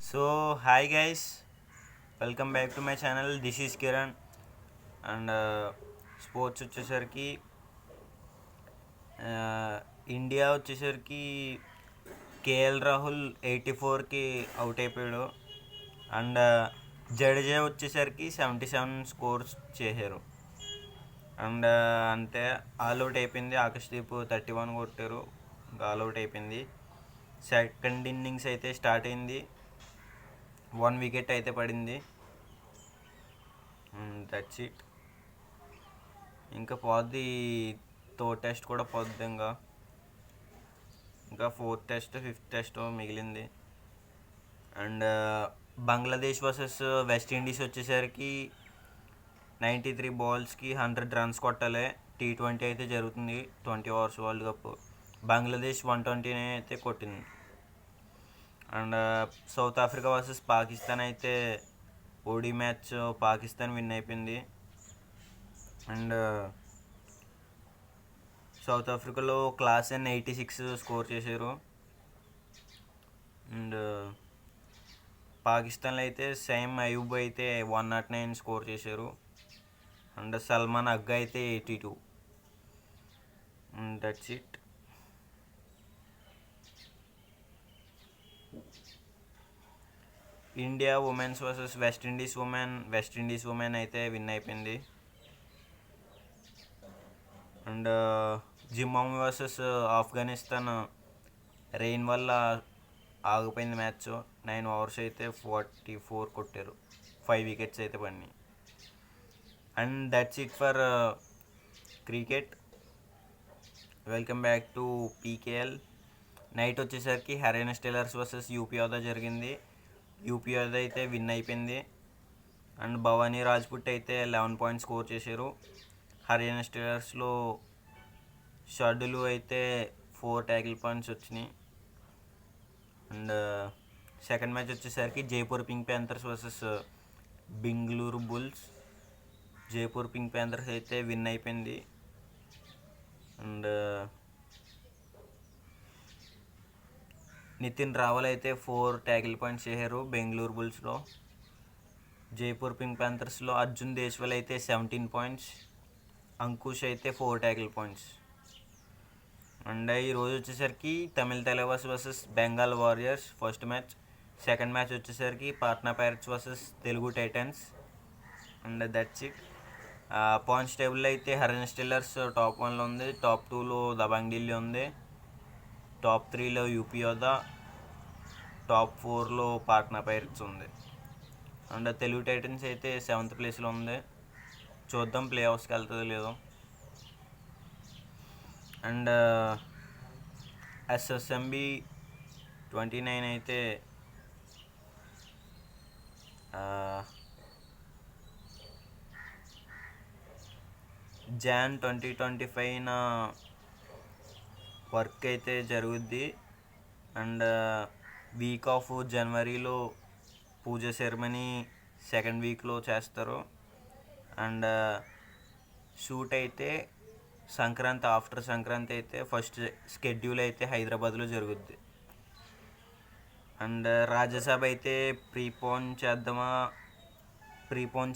So hi guys, welcome back to my channel. This is Kiran. And sports వచ్చేసరికి India వచ్చేసరికి KL Rahul 84కి out అయిపోయాడు. And Jadeja వచ్చేసరికి 77 scores చేశారు. And అంతే, ఆల్ అవుట్ అయిపోయింది. ఆకాశ్దీప్ 31 కొట్టారు, ఆల్ అవుట్ అయిపోయింది. సెకండ్ ఇన్నింగ్స్ అయితే స్టార్ట్ అయింది. 1 వికెట్ అయితే పడింది. That's it. ఇంకా పోద్ది, థర్డ్ టెస్ట్ కూడా పోద్ది. ఇంకా ఫోర్త్ టెస్ట్, ఫిఫ్త్ టెస్ట్ మిగిలింది. అండ్ బంగ్లాదేశ్ వర్సెస్ వెస్టిండీస్ వచ్చేసరికి 93 బాల్స్కి 100 రన్స్ కొట్టాలి. T20 అయితే జరుగుతుంది, 20 ఓవర్స్ వరల్డ్ కప్. బంగ్లాదేశ్ 120 అయితే కొట్టింది. And south Africa versus Pakistan అయితే ఓడి మ్యాచ్ పాకిస్తాన్ విన్ అయిపోయింది. అండ్ సౌత్ ఆఫ్రికాలో క్లాసెన్ 86 స్కోర్ చేశారు. అండ్ పాకిస్తాన్లో అయితే సైమ్ అయూబ్ అయితే 109 స్కోర్ చేశారు. అండ్ సల్మాన్ అగ్గా అయితే 82. That's it. India women's versus West Indies women అయితే విన్ అయిపోయింది. And Zimbabwe versus Afghanistan rain వల్ల ఆగిపోయింది మ్యాచ్. 9 ఓవర్స్ అయితే 44 కొట్టారు, 5 వికెట్స్ అయితే పడినాయి. And that's it for cricket. Welcome back to PKL. Night వచ్చేసరికి హర్యానా స్టీలర్స్ వర్సెస్ యూపీ యోధా జరిగింది. యూపీ యోధా అయితే విన్ అయిపోయింది. అండ్ భవానీ రాజ్పుట్ అయితే 11 పాయింట్స్ స్కోర్ చేశారు. హర్యానా స్టీలర్స్లో షర్డులు అయితే 4 ట్యాకిల్ పాయింట్స్ వచ్చినాయి. అండ్ సెకండ్ మ్యాచ్ వచ్చేసరికి Jaipur pink Panthers versus Bengaluru bulls. Jaipur pink Panthers అయితే విన్ అయిపోయింది. అండ్ నితిన్ రావల్ అయితే 4 ట్యాకిల్ పాయింట్స్ చేశారు బెంగళూరు బుల్స్లో. జైపూర్ పింక్ ప్యాంథర్స్లో అర్జున్ దేశ్వాల్ అయితే 17 పాయింట్స్, అంకుష్ అయితే 4 ట్యాకిల్ పాయింట్స్. అండ్ ఈరోజు వచ్చేసరికి Tamil Thalaivas versus Bengal warriors first match. Second match వచ్చేసరికి Patna pirates versus Telugu titans. And that's it. Points టేబుల్లో అయితే హర్యానా స్టీలర్స్ టాప్ 1లో ఉంది, టాప్ 2లో దబాంగ్ ఢిల్లీ ఉంది, టాప్ 3లో యూపీ యోధా, టాప్ 4లో పాట్నా పైరట్స్ ఉంది. అండ్ తెలుగు టైటన్స్ అయితే 7th ప్లేస్లో ఉంది. చూద్దాం ప్లే ఆఫ్స్కి వెళ్తుందో లేదో. అండ్ SSMB 29 అయితే Jan 2025 వర్క్ అయితే జరుగుద్ది. అండ్ వీక్ ఆఫ్ జనవరిలో పూజ సెరమనీ సెకండ్ వీక్లో చేస్తారు. అండ్ షూట్ అయితే సంక్రాంతి, ఆఫ్టర్ సంక్రాంతి అయితే ఫస్ట్ షెడ్యూల్ అయితే హైదరాబాద్లో జరుగుద్ది. అండ్ రాజ్యసభ అయితే ప్రీపోన్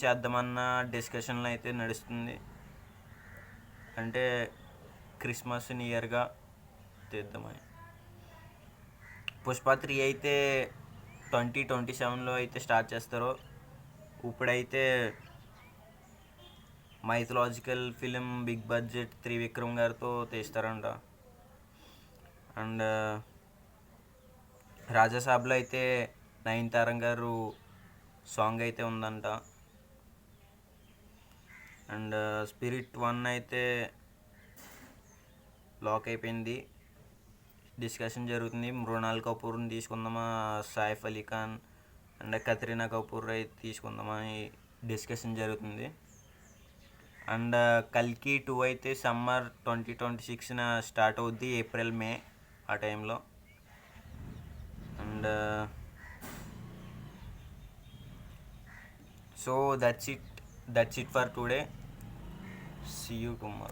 చేద్దామన్న డిస్కషన్లో అయితే నడుస్తుంది. అంటే క్రిస్మస్ న్యూ ఇయర్గా తీద్దామని. పుష్ప 3 అయితే 2027లో అయితే స్టార్ట్ చేస్తారు. ఇప్పుడైతే mythological film big budget Trivikram గారితో తీస్తారంట. అండ్ రాజాసాబ్లో అయితే నయనతార గారు సాంగ్ అయితే ఉందంట. అండ్ స్పిరిట్ 1 అయితే లాక్ అయిపోయింది, డిస్కషన్ జరుగుతుంది. మృణాల్ కపూర్ని తీసుకుందామా, సైఫ్ అలీ ఖాన్ అండ్ కత్రినా కపూర్ అయితే తీసుకుందామా అని డిస్కషన్ జరుగుతుంది. అండ్ కల్కి 2 అయితే సమ్మర్ 2026 స్టార్ట్ అవుద్ది, ఏప్రిల్ మే ఆ టైంలో. And so that's it for today. See you tomorrow.